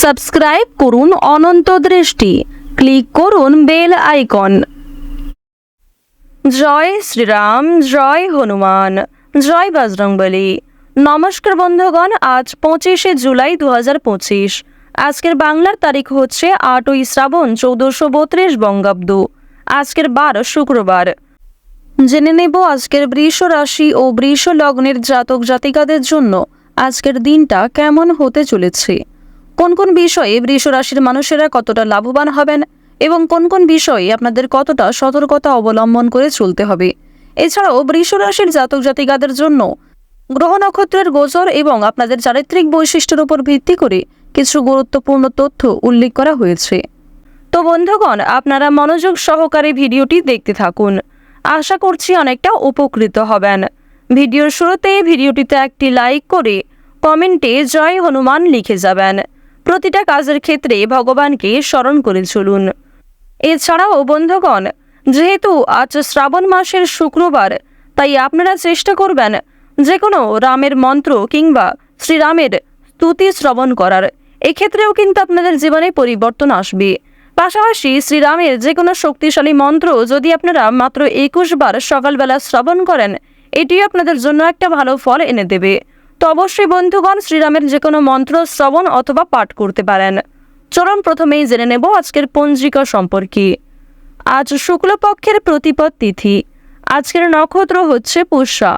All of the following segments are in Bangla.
সাবস্ক্রাইব করুন অনন্ত দৃষ্টি, ক্লিক করুন বেল আইকন। জয় শ্রীরাম, জয় হনুমান, জয় বজরংবলী। নমস্কার বন্ধুগণ, আজ 25শে জুলাই 2025। আজকের বাংলার তারিখ হচ্ছে 8ই শ্রাবণ 1432 বঙ্গাব্দ। আজকের বার শুক্রবার। জেনে নেব আজকের বৃষ রাশি ও বৃষ লগ্নের জাতক জাতিকাদের জন্য আজকের দিনটা কেমন হতে চলেছে, কোন কোন বিষয়ে বৃষ রাশির মানুষেরা কতটা লাভবান হবেন এবং কোন কোন বিষয়ে আপনাদের কতটা সতর্কতা অবলম্বন করে চলতে হবে। এছাড়াও বৃষ রাশির জাতক জাতিকাদের জন্য গ্রহ নক্ষত্রের গোচর এবং আপনাদের চারিত্রিক বৈশিষ্ট্যের উপর ভিত্তি করে কিছু গুরুত্বপূর্ণ তথ্য উল্লেখ করা হয়েছে। তো বন্ধুগণ, আপনারা মনোযোগ সহকারে ভিডিওটি দেখতে থাকুন। আশা করছি অনেকটা উপকৃত হবেন। ভিডিওর শুরুতে ভিডিওটিতে একটি লাইক করে কমেন্টে জয় হনুমান লিখে যাবেন। প্রতিটা কাজের ক্ষেত্রে ভগবানকে স্মরণ করে চলুন। এছাড়াও বন্ধুগণ, যেহেতু আজ শ্রাবণ মাসের শুক্রবার, তাই আপনারা চেষ্টা করবেন যে কোনো রামের মন্ত্র কিংবা শ্রীরামের স্তুতি শ্রবণ করার। এক্ষেত্রেও কিন্তু আপনাদের জীবনে পরিবর্তন আসবে। পাশাপাশি শ্রীরামের যে কোনো শক্তিশালী মন্ত্র যদি আপনারা মাত্র 21 বার সকালবেলা শ্রবণ করেন, এটিও আপনাদের জন্য একটা ভালো ফল এনে দেবে। তো অবশ্যই বন্ধুগণ, শ্রীরামের যে কোনো মন্ত্র শ্রবণ অথবা পাঠ করতে পারেন। চলুন প্রথমেই জেনে নেব আজকের পঞ্জিকা সম্পর্কে। আজ শুক্লপক্ষের প্রতিপদ তিথি। আজকের নক্ষত্র হচ্ছে পুষ্যা।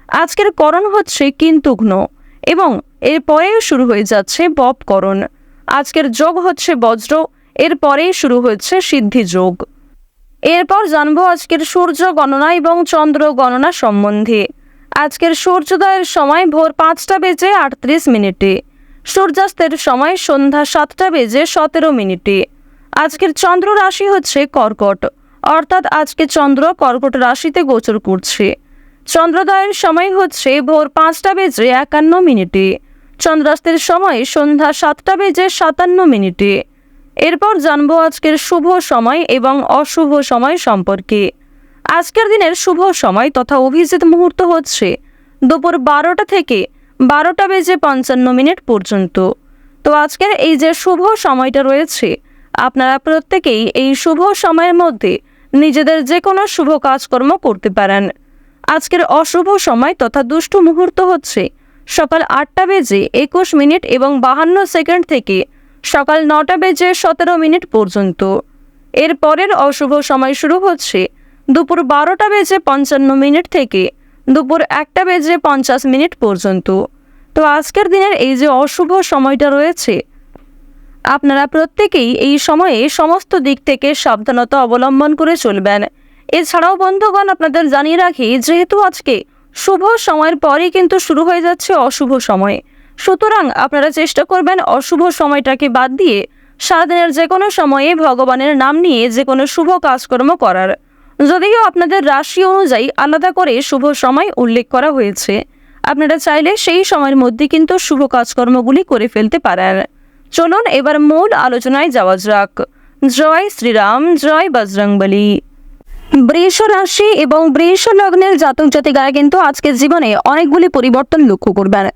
আজকের করণ হচ্ছে কিন্তুঘ্ন এবং এরপরেই শুরু হয়ে যাচ্ছে বপকরণ। আজকের যোগ হচ্ছে বজ্র, এরপরেই শুরু হচ্ছে সিদ্ধি যোগ। এরপর জানবো আজকের সূর্য গণনা এবং চন্দ্র গণনা সম্বন্ধে। আজকের সূর্যোদয়ের সময় ভোর 5টা বেজে 38 মিনিটে, সূর্যাস্তের সময় সন্ধ্যা 7টা বেজে 17 মিনিটে। আজকের চন্দ্র রাশি হচ্ছে কর্কট, অর্থাৎ আজকে চন্দ্র কর্কট রাশিতে গোচর করছে। চন্দ্রোদয়ের সময় হচ্ছে ভোর 5টা বেজে 51 মিনিটে, চন্দ্রাস্তের সময় সন্ধ্যা 7টা বেজে 57 মিনিটে। এরপর জানবো আজকের শুভ সময় এবং অশুভ সময় সম্পর্কে। আজকের দিনের শুভ সময় তথা অভিজিৎ মুহূর্ত হচ্ছে দুপুর 12টা থেকে 12টা বেজে 55 মিনিট পর্যন্ত। তো আজকের এই যে শুভ সময়টা রয়েছে, আপনারা প্রত্যেকেই এই শুভ সময়ের মধ্যে নিজেদের যে কোনো শুভ কাজকর্ম করতে পারেন। আজকের অশুভ সময় তথা দুষ্ট মুহূর্ত হচ্ছে সকাল 8টা বেজে 21 মিনিট এবং 52 সেকেন্ড থেকে সকাল 9টা বেজে 17 মিনিট পর্যন্ত। এর পরের অশুভ সময় শুরু হচ্ছে দুপুর 12টা বেজে 55 মিনিট থেকে দুপুর 1টা বেজে 50 মিনিট পর্যন্ত। তো আজকের দিনের এই যে অশুভ সময়টা রয়েছে, আপনারা প্রত্যেকেই এই সময়ে সমস্ত দিক থেকে সাবধানতা অবলম্বন করে চলবেন। এছাড়াও বন্ধুগণ, আপনাদের জানিয়ে রাখি, যেহেতু আজকে শুভ সময়ের পরেই কিন্তু শুরু হয়ে যাচ্ছে অশুভ সময়, সুতরাং আপনারা চেষ্টা করবেন অশুভ সময়টাকে বাদ দিয়ে সারাদিনের যে কোনো সময়ে ভগবানের নাম নিয়ে যে কোনো শুভ কাজকর্ম করার। যদিও আপনাদের রাশি অনুযায়ী আলাদা করে শুভ সময় উল্লেখ করা হয়েছে, আপনারা চাইলে সেই সময়ের মধ্যে কিন্তু শুভ কাজকর্মগুলি করে ফেলতে পারেন। চলুন এবার মূল আলোচনায় যাওয়া যাক। জয় শ্রীরাম, জয় বজরংবলী। বৃষ রাশি এবং বৃষ লগ্নের জাতক জাতিকারা কিন্তু আজকের জীবনে অনেকগুলি পরিবর্তন লক্ষ্য করবেন,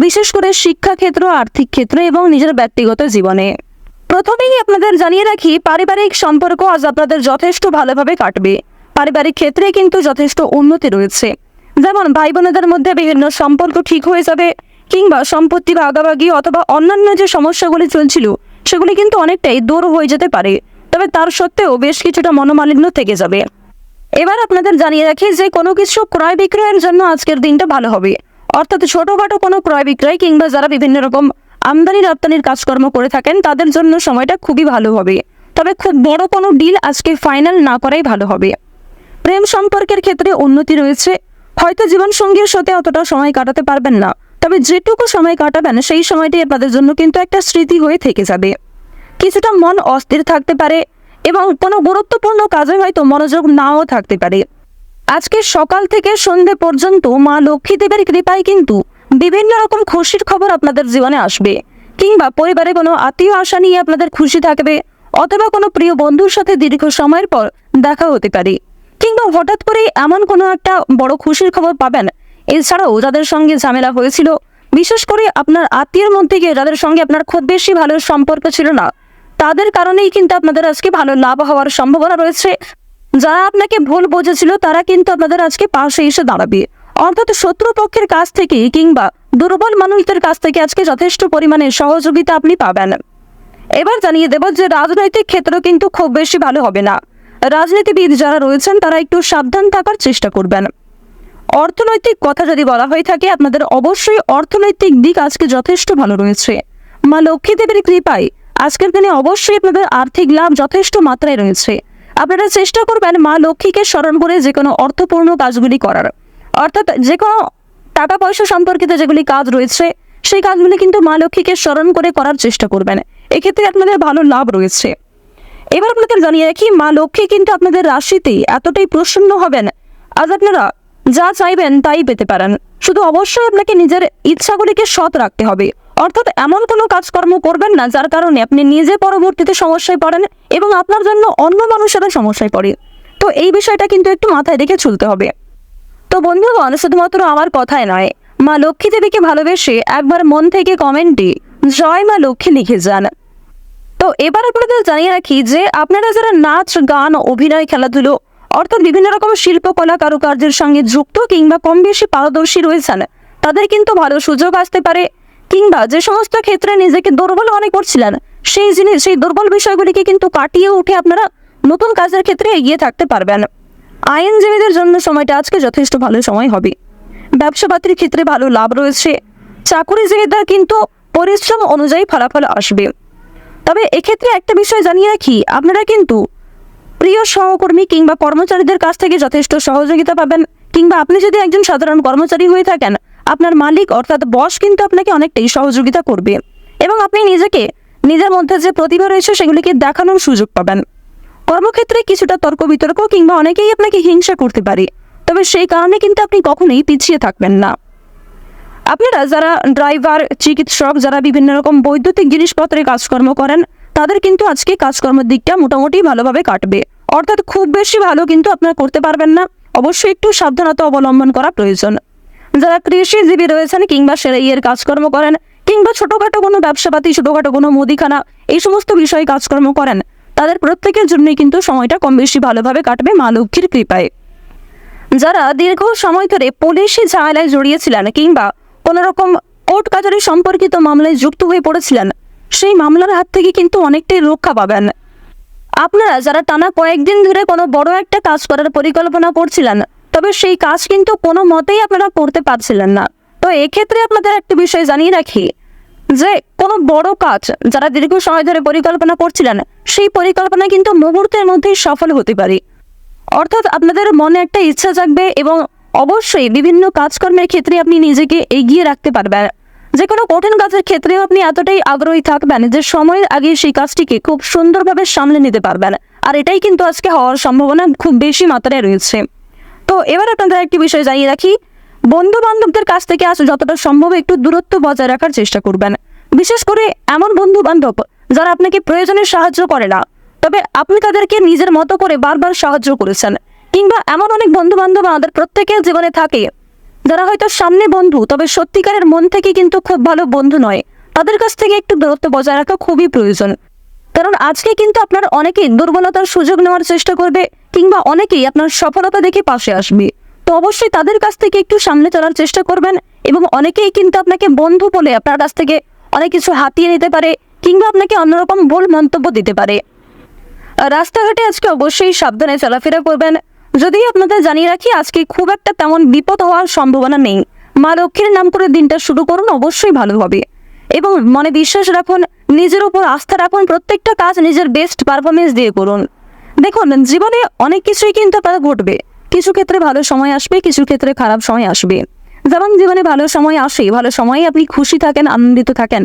বিশেষ করে শিক্ষাক্ষেত্র, আর্থিক ক্ষেত্র এবং নিজের ব্যক্তিগত জীবনে। প্রথমেই আপনাদের জানিয়ে রাখি, পারিবারিক সম্পর্ক আজ আপনাদের যথেষ্ট ভালোভাবে কাটবে। পারিবারিক ক্ষেত্রে কিন্তু যথেষ্ট উন্নতি রয়েছে। যেমন ভাই বোনেদের মধ্যে বিভিন্ন সম্পর্ক ঠিক হয়ে যাবে, কিংবা সম্পত্তি ভাগাভাগি অথবা অন্যান্য যে সমস্যাগুলি চলছিল সেগুলি কিন্তু অনেকটাই দূর হয়ে যেতে পারে। তবে তার সত্ত্বেও বেশ কিছুটা মনোমালিন্য থেকে যাবে। এবার আপনাদের জানিয়ে রাখি যে কোনো কিছু ক্রয় বিক্রয়ের জন্য আজকের দিনটা ভালো হবে। অর্থাৎ ছোটোখাটো কোনো ক্রয় বিক্রয় কিংবা যারা বিভিন্ন রকম আমদানি রপ্তানির কাজকর্ম করে থাকেন তাদের জন্য সময়টা খুবই ভালো হবে। তবে খুব বড় কোনো ডিল আজকে ফাইনাল না করাই ভালো হবে। প্রেম সম্পর্কের ক্ষেত্রে উন্নতি রয়েছে। হয়তো জীবনসঙ্গীর সাথে অতটা সময় কাটাতে পারবেন না, তবে যেটুকু সময় কাটাবেন সেই সময়টি আপনাদের জন্য কিন্তু একটা স্মৃতি হয়ে থেকে যাবে। কিছুটা মন অস্থির থাকতে পারে এবং কোনো গুরুত্বপূর্ণ কাজে হয়তো মনোযোগ নাও থাকতে পারে। আজকে সকাল থেকে সন্ধে পর্যন্ত মা লক্ষ্মী দেবের কৃপায় কিন্তু বিভিন্ন রকম খুশির খবর আপনাদের জীবনে আসবে, কিংবা পরিবারে কোনো আত্মীয় আশা নিয়ে আপনাদের খুশি থাকবে, অথবা কোনো প্রিয় বন্ধুর সাথে দীর্ঘ সময়ের পর দেখা হতে পারে, কিংবা হঠাৎ করে এমন কোনো একটা বড় খুশির খবর পাবেন। এছাড়াও যাদের সঙ্গে ঝামেলা হয়েছিল বিশেষ করে আপনার আত্মীয়ের মধ্যে গিয়ে যাদের সঙ্গে আপনার খুব বেশি ভালো সম্পর্ক ছিল না, তাদের কারণেই কিন্তু আপনাদের আজকে ভালো লাভ হওয়ার সম্ভাবনা রয়েছে। যারা আপনাকে ভুল বুঝেছিল তারা কিন্তু আপনাদের আজকে পাশে এসে দাঁড়াবে। অর্থাৎ শত্রুপক্ষের কাছ থেকে কিংবা দুর্বল মানুষদের কাছ থেকে আজকে যথেষ্ট পরিমাণে সহযোগিতা আপনি পাবেন। এবার জানিয়ে দেব যে রাজনৈতিক ক্ষেত্র কিন্তু খুব বেশি ভালো হবে না। রাজনীতিবিদ যারা রয়েছেন তারা একটু সাবধান থাকার চেষ্টা করবেন। অর্থনৈতিক কথা যদি বলা হয়ে থাকে, আপনাদের অবশ্যই অর্থনৈতিক দিক আজকে যথেষ্ট ভালো রয়েছে। মা লক্ষ্মী দেবীর কৃপায় আজকের দিনে অবশ্যই আপনাদের আর্থিক লাভ যথেষ্ট মাত্রায় রয়েছে। আপনারা চেষ্টা করবেন মা লক্ষ্মীকে স্মরণ করে যে কোনো অর্থপূর্ণ কাজগুলি করার। অর্থাৎ যে কোনো টাকা পয়সা সম্পর্কিত যেগুলি কাজ রয়েছে সেই কাজগুলি কিন্তু মা লক্ষ্মীকে স্মরণ করে করার চেষ্টা করবেন। এক্ষেত্রে আপনাদের ভালো লাভ রয়েছে। এবার আপনাদের জানিয়ে রাখি, মা লক্ষ্মী কিন্তু আপনাদের রাশিতে এতটাই প্রসন্ন হবেন, আজ আপনারা যা চাইবেন তাই পেতে পারেন। শুধু অবশ্যই আপনাকে নিজের ইচ্ছাগুলিকে সৎ রাখতে হবে। অর্থাৎ এমন কোনো কাজকর্ম করবেন না যার কারণে আপনি নিজে পরবর্তীতে সমস্যায় পড়েন এবং আপনার জন্য অন্য মানুষেরা সমস্যায় পড়ে। তো এই বিষয়টা কিন্তু একটু মাথায় রেখে চলতে হবে। তো বন্ধুগণ, শুধুমাত্র আমার কথায় নয়, মা লক্ষ্মী দেবীকে ভালোবেসে একবার মন থেকে কমেন্টে জয় মা লক্ষ্মী লিখে যান। তো এবার আপনাদের জানিয়ে রাখি যে আপনারা যারা নাচ, গান, অভিনয়, খেলাধুলো অর্থাৎ বিভিন্ন রকম শিল্পকলা কারুকার্যের সঙ্গে যুক্ত কিংবা কম বেশি পারদর্শী রয়েছেন, তাদের কিন্তু ভালো সুযোগ আসতে পারে। কিংবা যে সমস্ত ক্ষেত্রে নিজেকে দুর্বল মনে করছিলেন সেই দুর্বল বিষয়গুলিকে কিন্তু কাটিয়ে উঠে আপনারা নতুন কাজের ক্ষেত্রে এগিয়ে থাকতে পারবেন। আইনজীবীদের জন্য সময়টা আজকে যথেষ্ট ভালো সময় হবে। ব্যবসাপাতির ক্ষেত্রে ভালো লাভ রয়েছে। চাকুরিজীবীদের কিন্তু পরিশ্রম অনুযায়ী ফলাফল আসবে। তবে এক্ষেত্রে একটা বিষয় জানিয়ে রাখি, আপনারা কিন্তু প্রিয় সহকর্মী কিংবা কর্মচারীদের কাছ থেকে যথেষ্ট সহযোগিতা পাবেন। কিংবা আপনি যদি একজন সাধারণ কর্মচারী হয়ে থাকেন, আপনার মালিক অর্থাৎ বস কিন্তু আপনাকে অনেকটাই সহযোগিতা করবে এবং আপনি নিজের মধ্যে যে প্রতিভা রয়েছে সেগুলিকে দেখানোর সুযোগ পাবেন। কর্মক্ষেত্রে কিছুটা তর্ক বিতর্ক কিংবা অনেকেই আপনাকে হিংসা করতে পারে, তবে সেই কারণে কিন্তু আপনি কখনোই পিছিয়ে থাকবেন না। আপনারা যারা ড্রাইভার, চিকিৎসক, যারা বিভিন্ন রকম বৈদ্যুতিক জিনিসপত্রে কাজকর্ম করেন, তাদের কিন্তু আজকে কাজকর্মের দিকটা মোটামুটি ভালোভাবে কাটবে। অর্থাৎ খুব বেশি ভালো কিন্তু আপনারা করতে পারবেন না, অবশ্যই একটু সাবধানতা অবলম্বন করা প্রয়োজন। যারা কৃষিজীবী রয়েছেন কিংবা সেলাইয়ের কাজকর্ম করেন কিংবা ছোটোখাটো কোনো ব্যবসাপাতি, ছোটোখাটো কোনো মুদিখানা, এই সমস্ত বিষয়ে কাজকর্ম করেন, তাদের প্রত্যেকের জন্যই কিন্তু সময়টা কম বেশি ভালোভাবে কাটবে মা লক্ষ্মীর কৃপায়। যারা দীর্ঘ সময় ধরে পুলিশি ঝামেলায় জড়িয়েছিলেন কিংবা কোনো রকম কোর্ট কাচারি সম্পর্কিত মামলায় যুক্ত হয়ে পড়েছিলেন, সেই মামলার হাত থেকে কিন্তু অনেকটাই রক্ষা পাবেন। আপনারা যারা টানা কয়েকদিন ধরে কোনো বড় একটা কাজ করার পরিকল্পনা করছিলেন, তবে সেই কাজ কিন্তু কোনো মতেই আপনারা করতে পারছিলেন না, তো এক্ষেত্রে আপনাদের একটা বিষয় জানিয়ে রাখি যে কোনো বড় কাজ যারা দীর্ঘ সময় ধরে পরিকল্পনা করছিলেন, সেই পরিকল্পনা কিন্তু মুহূর্তের মধ্যেই সফল হতে পারে। অর্থাৎ আপনাদের মনে একটা ইচ্ছা জাগবে এবং অবশ্যই বিভিন্ন কাজকর্মের ক্ষেত্রে আপনি নিজেকে এগিয়ে রাখতে পারবেন। যে কোনো কঠিন কাজের ক্ষেত্রেও আপনি এতটাই আগ্রহী থাকবেন যে সময়ের আগে সেই কাজটিকে খুব সুন্দরভাবে সামলে নিতে পারবেন। আর এটাই কিন্তু আজকে হওয়ার সম্ভাবনা খুব বেশি মাত্রায় রয়েছে। তো এবার আপনাদের একটি বিষয় জানিয়ে রাখি, বন্ধু বান্ধবদের কাছ থেকে আজ যতটা সম্ভব একটু দূরত্ব বজায় রাখার চেষ্টা করবেন। বিশেষ করে এমন বন্ধু বান্ধব যারা আপনাকে প্রয়োজনে সাহায্য করে না, তবে আপনি তাদেরকে নিজের মতো করে বারবার সাহায্য করেছেন। কিংবা এমন অনেক বন্ধু বান্ধব আমাদের প্রত্যেকের জীবনে থাকে যারা হয়তো সামনে বন্ধু, তবে সত্যিকারের মন থেকে কিন্তু খুব ভালো বন্ধু নয়। তাদের কাছ থেকে একটু দূরত্ব বজায় রাখা খুবই প্রয়োজন। কারণ আজকে কিন্তু আপনার অনেকেই দুর্বলতার সুযোগ নেওয়ার চেষ্টা করবে কিংবা অনেকেই আপনার সফলতা দেখে পাশে আসবে। তো অবশ্যই তাদের কাছ থেকে একটু সামনে চলার চেষ্টা করবেন এবং অনেকেই কিন্তু আপনাকে বন্ধু বলে আপনার কাছ থেকে অনেক কিছু হাতিয়ে নিতে পারে কিংবা আপনাকে অন্যরকম ভুল মন্তব্য দিতে পারে। রাস্তাঘাটে আজকে অবশ্যই সাবধানে চলাফেরা করবেন। যদিও আপনাদের জানিয়ে রাখি আজকে খুব একটা তেমন বিপদ হওয়ার সম্ভাবনা নেই। মা লক্ষ্মীর নাম করে দিনটা শুরু করুন, অবশ্যই ভালো হবে এবং মনে বিশ্বাস রাখুন, নিজের উপর আস্থা রাখুন, প্রত্যেকটা কাজ নিজের বেস্ট পারফরমেন্স দিয়ে করুন। দেখুন, জীবনে অনেক কিছুই কিন্তু আপনার ঘটবে। কিছু ক্ষেত্রে ভালো সময় আসবে, কিছু ক্ষেত্রে খারাপ সময় আসবে। যেমন জীবনে ভালো সময় আসে, ভালো সময়ে আপনি খুশি থাকেন, আনন্দিত থাকেন,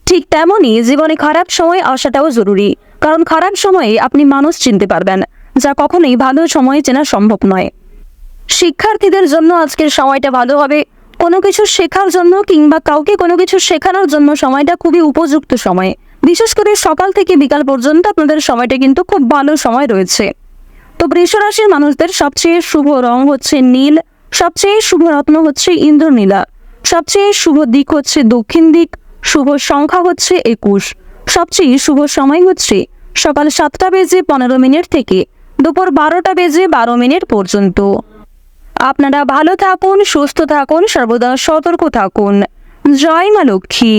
ঠিক তেমনই জীবনে খারাপ সময় আসাটাও জরুরি। কারণ খারাপ সময়ে আপনি মানুষ চিনতে পারবেন, যা কখনোই ভালো সময়ে চেনা সম্ভব নয়। শিক্ষার্থীদের জন্য আজকের সময়টা ভালো হবে। কোনো কিছু শেখার জন্য কিংবা কাউকে কোনো কিছু শেখানোর জন্য সময়টা খুবই উপযুক্ত সময়। বিশেষ করে সকাল থেকে বিকাল পর্যন্ত আপনাদের সময়টা কিন্তু খুব ভালো সময় রয়েছে। তো বৃষ রাশির মানুষদের সবচেয়ে শুভ রং হচ্ছে নীল, সবচেয়ে শুভ রত্ন হচ্ছে ইন্দ্রনীলা, সবচেয়ে শুভ দিক হচ্ছে দক্ষিণ দিক। শুভ সংখ্যা হচ্ছে 21। সবচেয়ে শুভ সময় হচ্ছে সকাল 7:15 থেকে দুপুর 12:12 পর্যন্ত। আপনারা ভালো থাকুন, সুস্থ থাকুন, সর্বদা সতর্ক থাকুন। জয় মা লক্ষ্মী।